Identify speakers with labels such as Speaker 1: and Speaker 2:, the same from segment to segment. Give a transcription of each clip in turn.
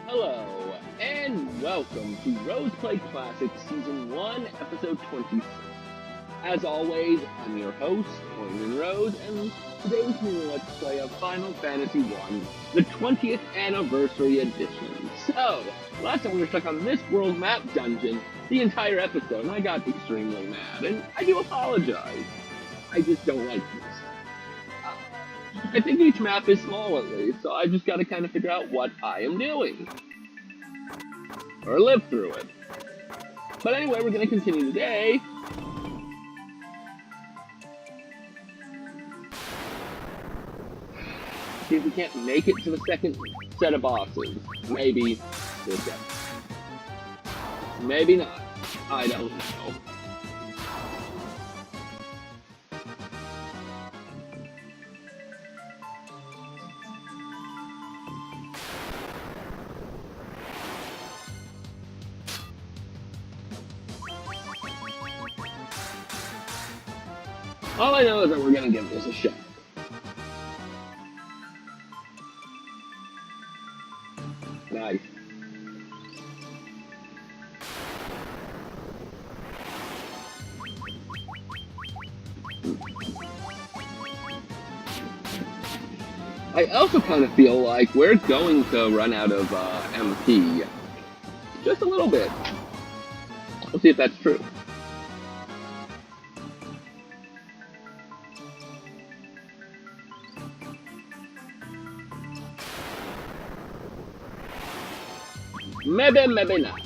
Speaker 1: Hello, and welcome to Rose Play Classic Season 1, Episode 26. As always, I'm your host, Aurian MoonRose, and today with me let's play a Final Fantasy 1, the 20th Anniversary Edition. So, last time we were stuck on this world map dungeon the entire episode, and I got extremely mad, and I do apologize. I just don't like this. I think each map is small at least, so I just gotta kind of figure out what I am doing. Or live through it. But anyway, we're gonna continue today. See if we can't make it to the second set of bosses. Maybe this episode. Maybe not. I don't know. All I know is that we're gonna give this a shot. Nice. I also kind of feel like we're going to run out of MP. Just a little bit. We'll see if that's true. Maybe not.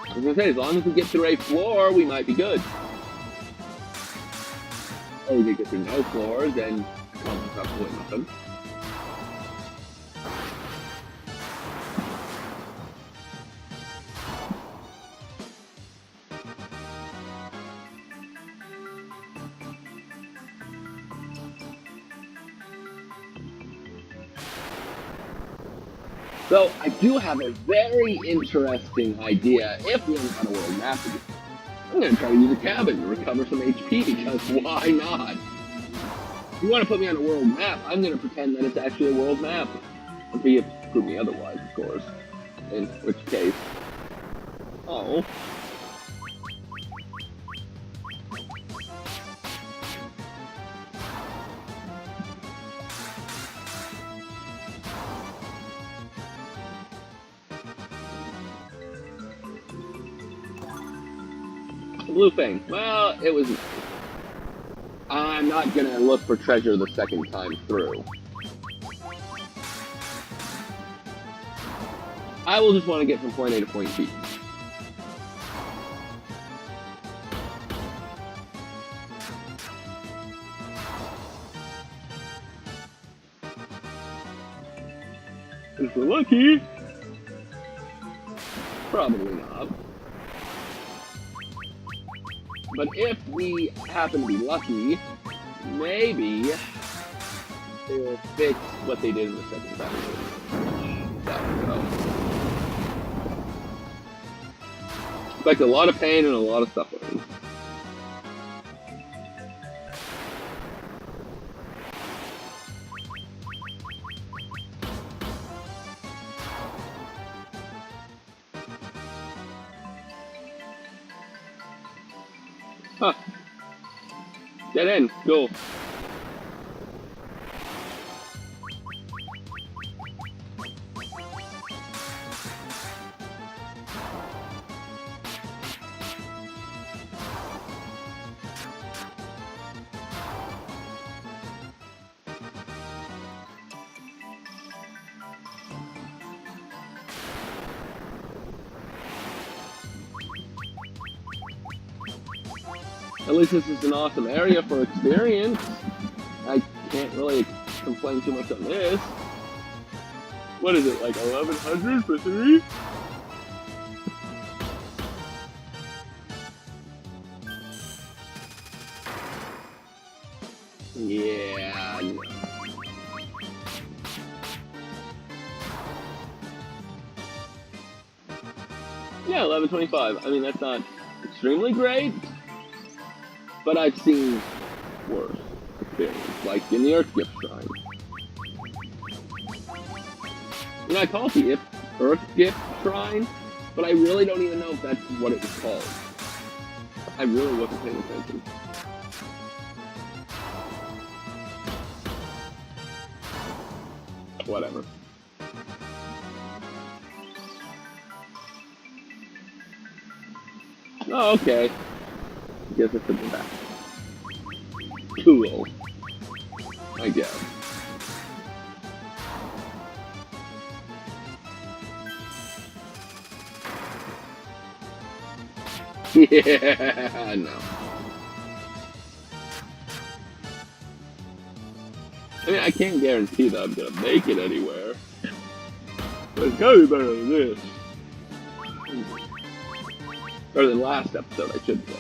Speaker 1: I was gonna say, as long as we get through a floor, we might be good. Or we could get through no floors and probably nothing. So, I do have a very interesting idea if we haven't got a world map again. I'm going to try to use a cabin to recover some HP, because why not? If you want to put me on a world map, I'm going to pretend that it's actually a world map. Until you prove me otherwise, of course. In which case... Oh. Blue thing. Well, it was nice. I'm not gonna look for treasure the second time through. I will just want to get from point A to point B. If we're lucky. Probably not. But if we happen to be lucky, maybe they will fix what they did in the second time. That would go. Expect a lot of pain and a lot of suffering. Huh. Get in. Go. At least this is an awesome area for experience. I can't really complain too much on this. What is it, like 1100 for 3? Yeah, no. Yeah, 1125. I mean, that's not extremely great, but I've seen worse experience, like in the Earth Gift Shrine. You know, I call it the Earth Gift Shrine, but I really don't even know if that's what it was called. I really wasn't paying attention. Whatever. Oh, okay. I guess it's in the back. Cool. I guess. Yeah, no. I mean, I can't guarantee that I'm gonna make it anywhere. But it's gotta be better than this. Or than last episode, I should say.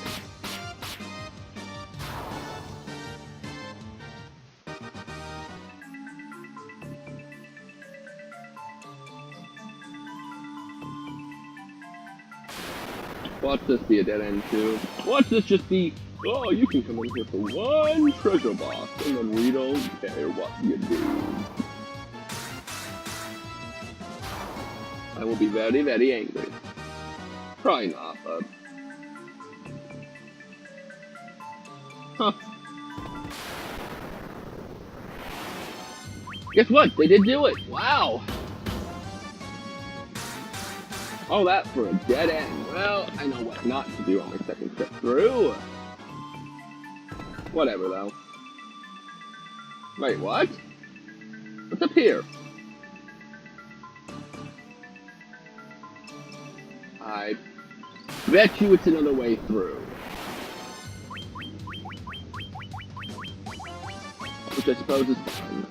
Speaker 1: Watch this be a dead end too. Watch this just be, oh, you can come in here for one treasure box, and then we don't care what you do. I will be very, very angry. Probably not, but... Huh. Guess what? They did do it! Wow! Oh, that for a dead end. Well, I know what not to do on my second trip through. Whatever, though. Wait, what? What's up here? I bet you it's another way through. Which I suppose is fine.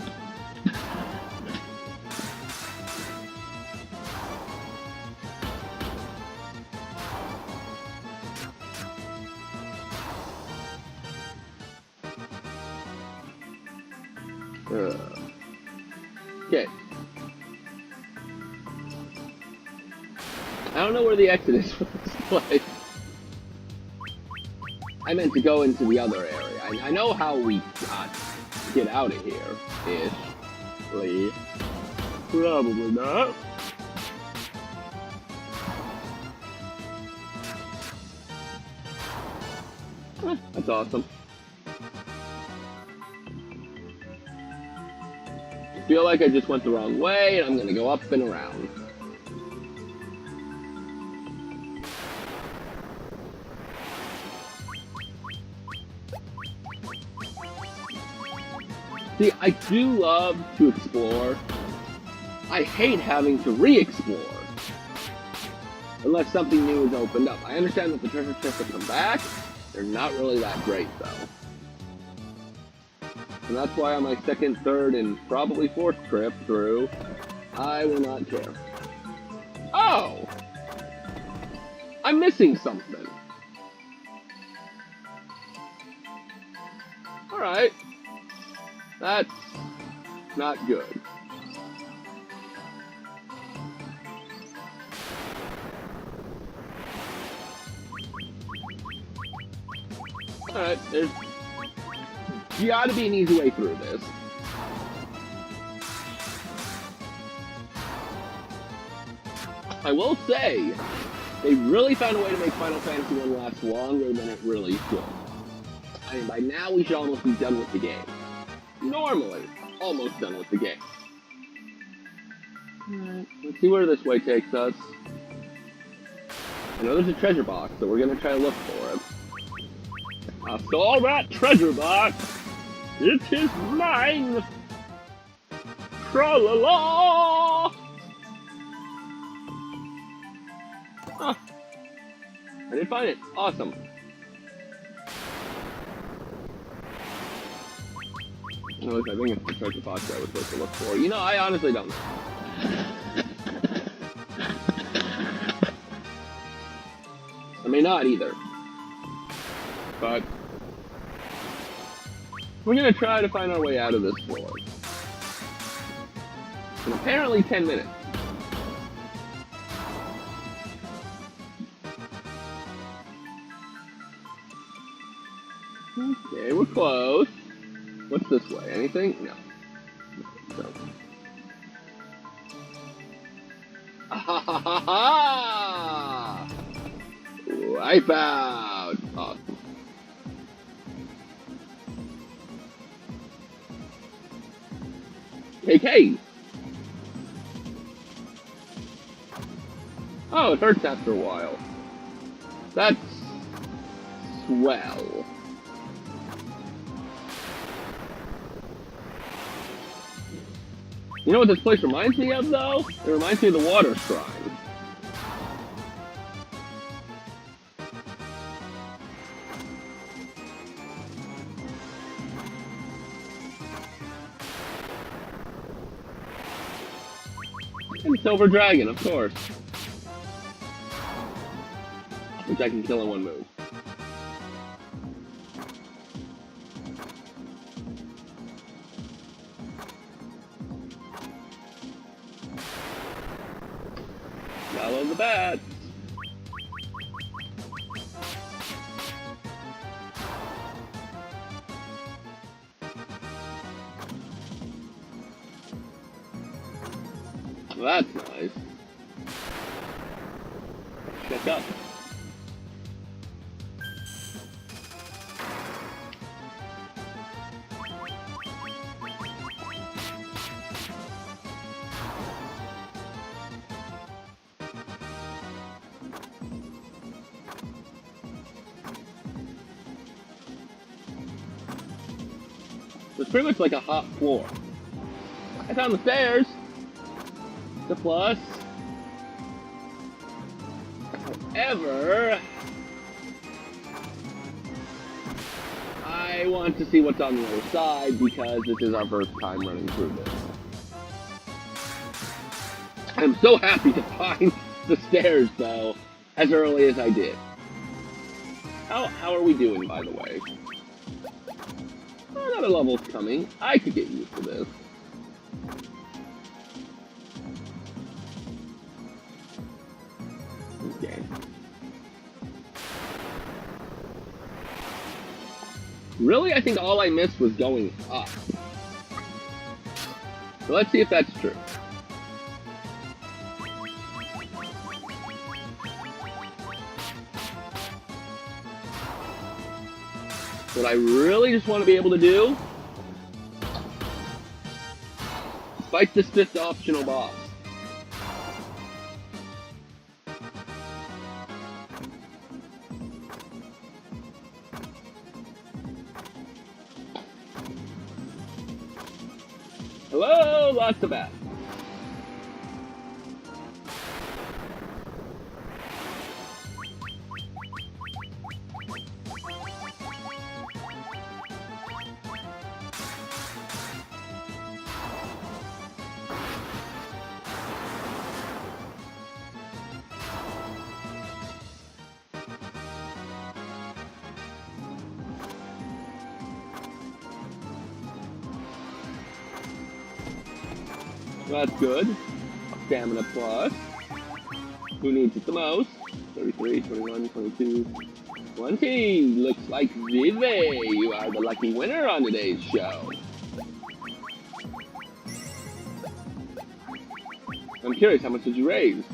Speaker 1: Okay. I don't know where the exit is for this place. I meant to go into the other area. I know how we got to get out of here, ish. Probably not. That's awesome. I feel like I just went the wrong way, and I'm gonna go up and around. See, I do love to explore. I hate having to re-explore. Unless something new is opened up. I understand that the treasure chests will come back. They're not really that great, though. And that's why on my second, third, and probably fourth trip through, I will not care. Oh! I'm missing something. Alright. That's not good. Alright, there's gotta be an easy way through this. I will say, they really found a way to make Final Fantasy 1 last longer than it really should. I mean, by now we should almost be done with the game. Normally, almost done with the game. Alright, let's see where this way takes us. I know there's a treasure box, so we're gonna try to look for it. I saw that treasure box! It is mine! Tra-la-la! Huh. I did find it. Awesome. I think it's the treasure box I was supposed to look for. You know, I honestly don't know. I may not either. But we're gonna try to find our way out of this floor. In apparently 10 minutes. Okay, we're close. What's this way? Anything? No. Ha ha ha ha! Wipeout! Awesome. KK! Oh, it hurts after a while. That's swell. You know what this place reminds me of, though? It reminds me of the water shrine. And Silver Dragon, of course. Which I can kill in one move. Follow the bat. Well, that's nice. Check up. It's pretty much like a hot floor. I found the stairs. The plus. However, I want to see what's on the other side because this is our first time running through this. I'm so happy to find the stairs, though, as early as I did. How are we doing, by the way? Another level's coming. I could get used to this. Okay. Really, I think all I missed was going up. So let's see if that's true. What I really just want to be able to do, fight this fifth optional boss. Hello, lots of bats. That's good. Stamina plus. Who needs it the most? 33, 21, 22, 20. Looks like Vive, you are the lucky winner on today's show. I'm curious, how much did you raise?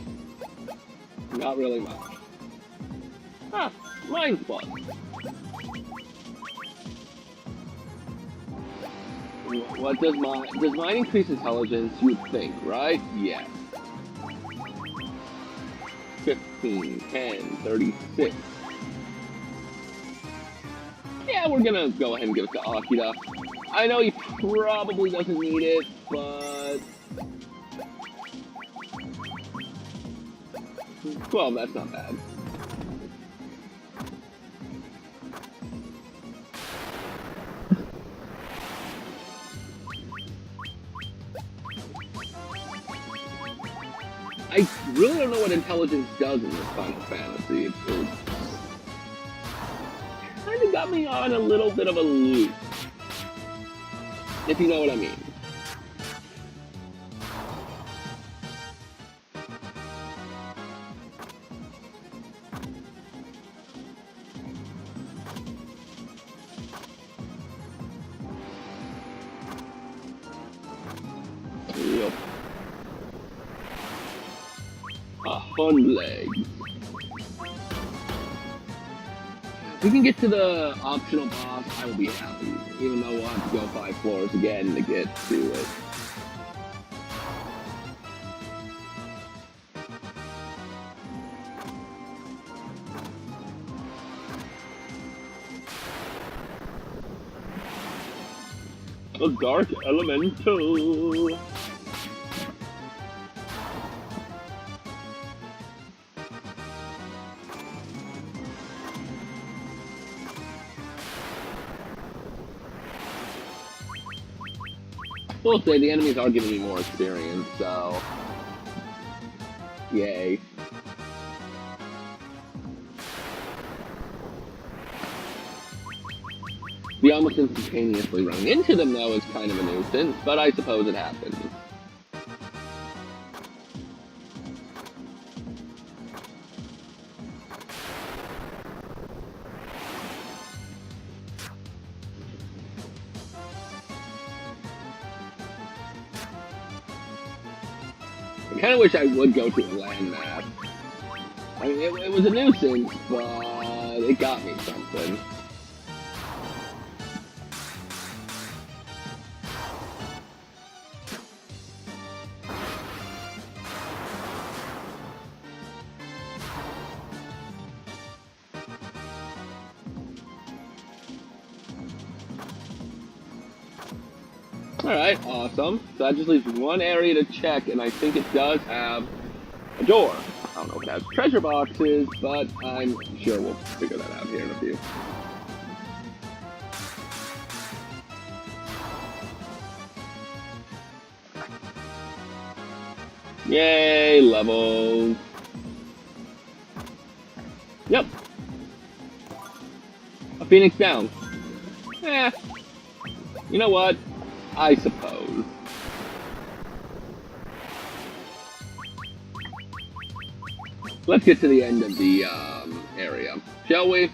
Speaker 1: Not really much. Ah, Mind plus. What does mine increase intelligence? You'd think, right? Yes. 15, 10, 36. Yeah, we're gonna go ahead and give it to Akira. I know he probably doesn't need it, but 12, that's not bad. I really don't know what intelligence does in this Final Fantasy. It kind of got me on a little bit of a loop, if you know what I mean. Yep. pond legs. If we can get to the optional boss, I will be happy. Even though we'll have to go 5 floors again to get to it. A dark elemental. We'll say the enemies are giving me more experience, so yay. The almost instantaneously running into them, though, is kind of a nuisance, but I suppose it happens. I kind of wish I would go to a land map. I mean, it was a nuisance, but it got me something. Alright, awesome. So that just leaves one area to check, and I think it does have a door. I don't know if it has treasure boxes, but I'm sure we'll figure that out here in a few. Yay, levels. Yep. A phoenix down. Eh. You know what? I suppose. Let's get to the end of the area, shall we?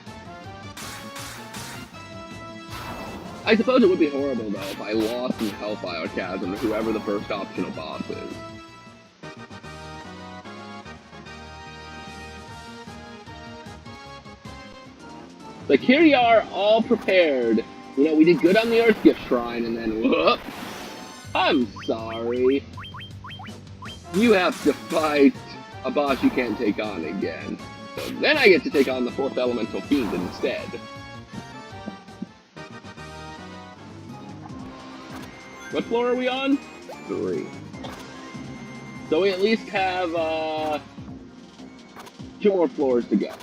Speaker 1: I suppose it would be horrible, though, if I lost in Hellfire Chasm to whoever the first optional boss is. Like, here you are, all prepared. You know, we did good on the Earth Gift Shrine, and then, whoop! I'm sorry. You have to fight a boss you can't take on again. So then I get to take on the 4th Elemental Fiend instead. What floor are we on? 3. So we at least have, 2 more floors to go.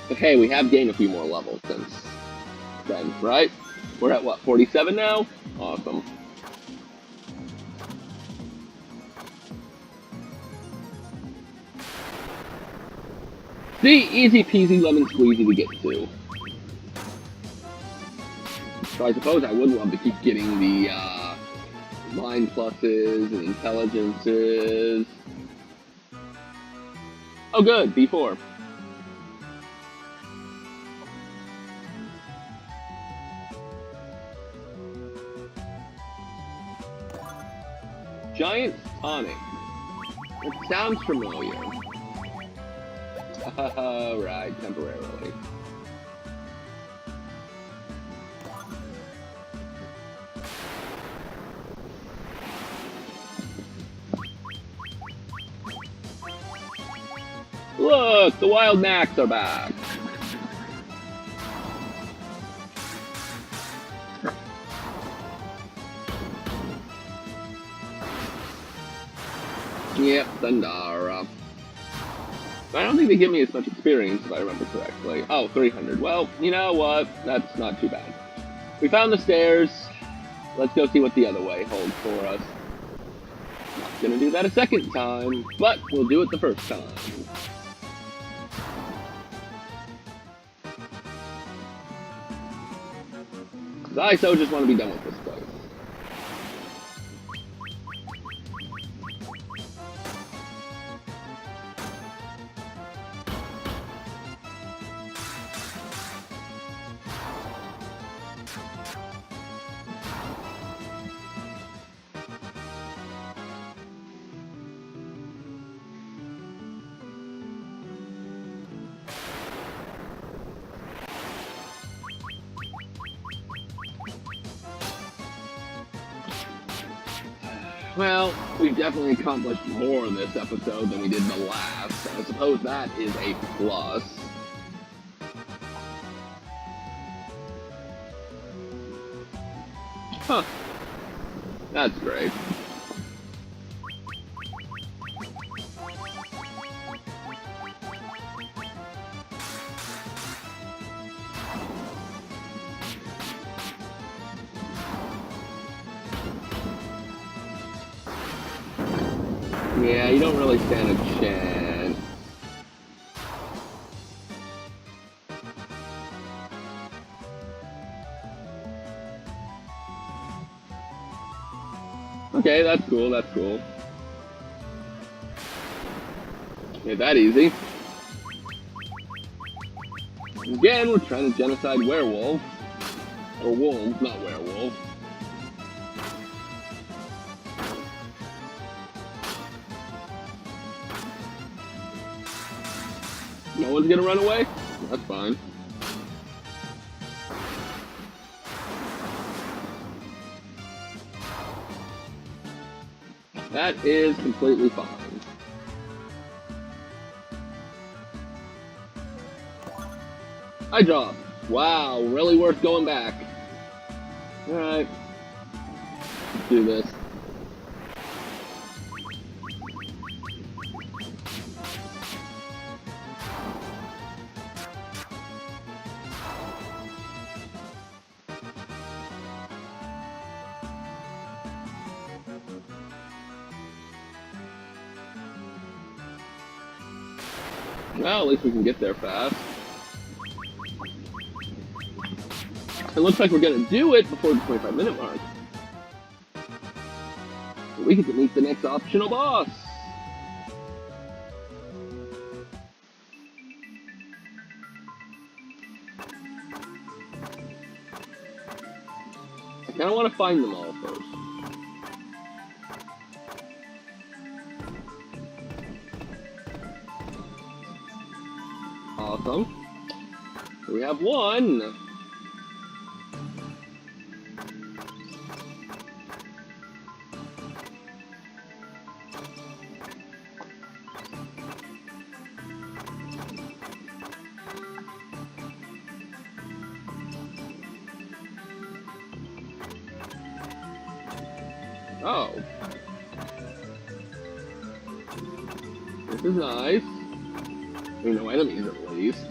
Speaker 1: Okay, we have gained a few more levels since then, right? We're at what, 47 now? Awesome. See, easy peasy lemon squeezy to get to. So I suppose I would love to keep getting the mind pluses and intelligences. Oh good, B4. Giant tonic. It sounds familiar. Right, temporarily. Look, the wild knacks are back. Yep, Thundara. I don't think they give me as much experience, if I remember correctly. Oh, 300. Well, you know what? That's not too bad. We found the stairs. Let's go see what the other way holds for us. Not gonna do that a second time, but we'll do it the first time. I so just want to be done with this place. Well, we've definitely accomplished more in this episode than we did the last. I suppose that is a plus. Huh. That's great. Yeah, you don't really stand a chance. Okay, that's cool, that's cool. Made that easy. Again, we're trying to genocide werewolves. Or wolves, not werewolves. No one's gonna run away? That's fine. That is completely fine. High job. Wow, really worth going back. Alright. Let's do this. Well, at least we can get there fast. It looks like we're gonna do it before the 25-minute mark. We get to meet the next optional boss. I kinda wanna find them all first. Awesome. So we have one. Oh. This is nice. No enemies at least.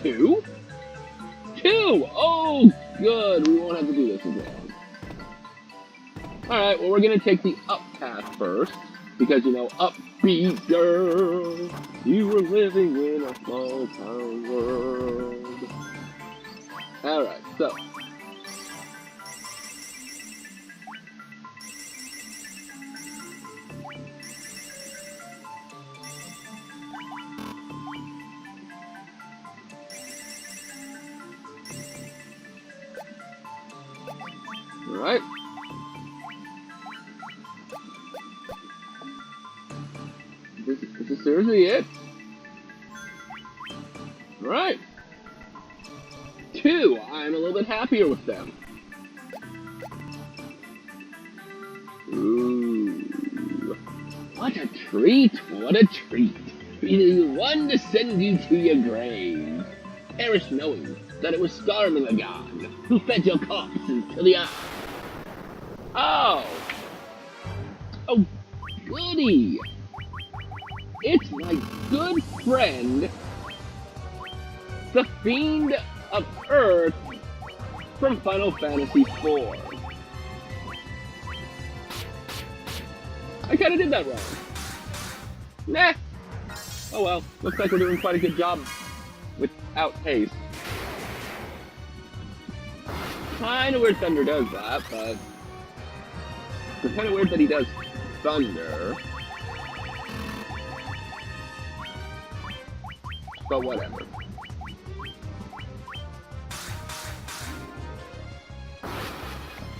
Speaker 1: Two? Two! Oh, good. We won't have to do this again. Alright, well, we're gonna take the up path first. Because, you know, upbeat girl, you were living in a small town world. Alright, so. Alright. This is seriously it? Alright. Two. I'm a little bit happier with them. Ooh. What a treat. What a treat. Be one to send you to your grave. Perish knowing that it was Scarmalagon who fed your corpses to the earth. Oh! Oh, goody! It's my good friend, the Fiend of Earth from Final Fantasy IV. I kinda did that wrong. Nah. Oh well, looks like we're doing quite a good job without haste. kind of weird Thunder does that, but it's kind of weird that he does Thunder. But whatever.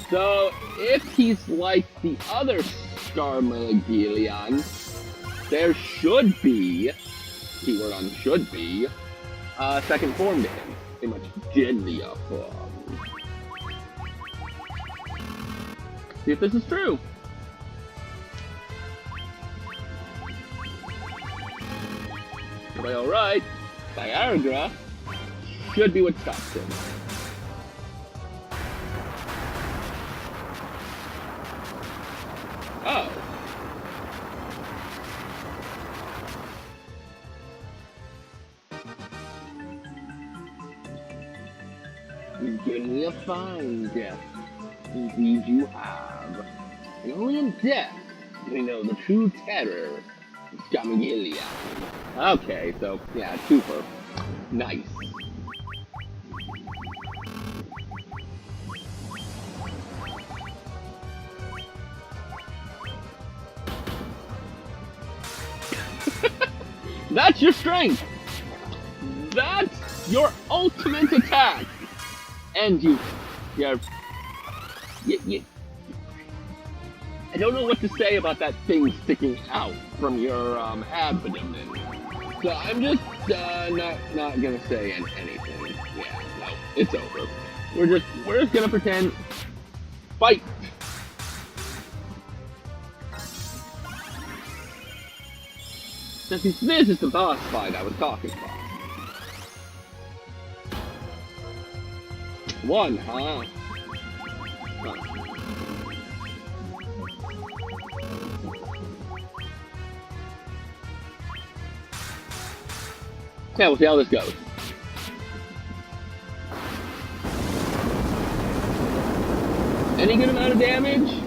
Speaker 1: So, if he's like the other Scarmagillion, there should be, keyword on should be, a second form to him. A much deadlier form. See if this is true. But alright, Viagra should be what stops him. Oh. You've given me a fine death. Indeed you have. And only in death do we know the true terror of Scarmagillion. Okay, so, yeah, super. Nice. That's your strength! That's your ultimate attack! And you I don't know what to say about that thing sticking out from your abdomen. So I'm just not gonna say anything. Yeah, no, it's over. We're just gonna pretend. Fight! This is the boss fight I was talking about. One, huh? Yeah, we'll see how this goes. Any good amount of damage?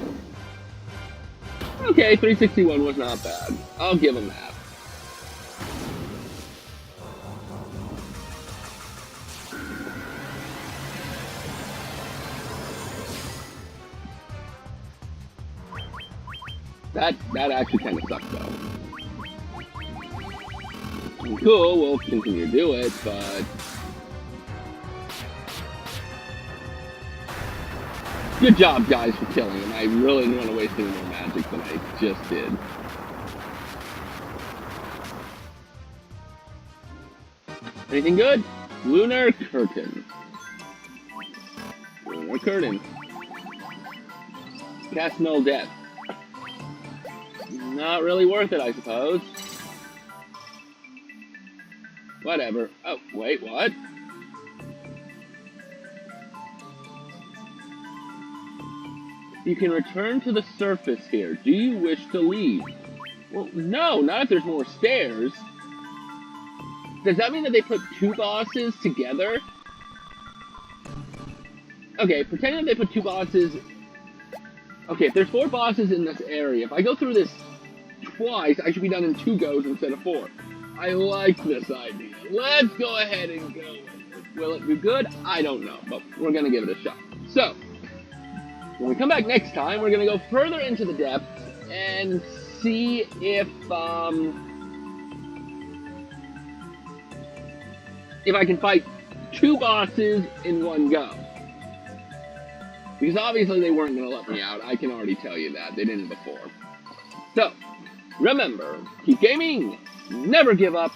Speaker 1: Okay, 361 was not bad. I'll give him that. That actually kind of sucks, though. Cool, we'll continue to do it, but... Good job, guys, for killing him. I really didn't want to waste any more magic than I just did. Anything good? Lunar Curtain. Lunar Curtain. Cast Null Death. Not really worth it, I suppose. Whatever. Oh, wait, what? You can return to the surface here. Do you wish to leave? Well, no, not if there's more stairs. Does that mean that they put two bosses together? Okay, pretending that they put two bosses... Okay, if there's 4 bosses in this area, if I go through this twice, I should be done in 2 goes instead of 4. I like this idea. Let's go ahead and go with it. Will it be good? I don't know, but we're gonna give it a shot. So, when we come back next time, we're gonna go further into the depths and see if I can fight 2 bosses in one go. Because obviously they weren't gonna let me out. I can already tell you that. They didn't before. So, remember, keep gaming, never give up.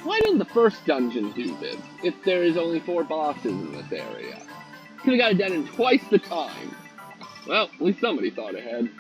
Speaker 1: Why didn't the first dungeon do this, if there is only 4 bosses in this area? Could've got it done in twice the time. Well, at least somebody thought ahead.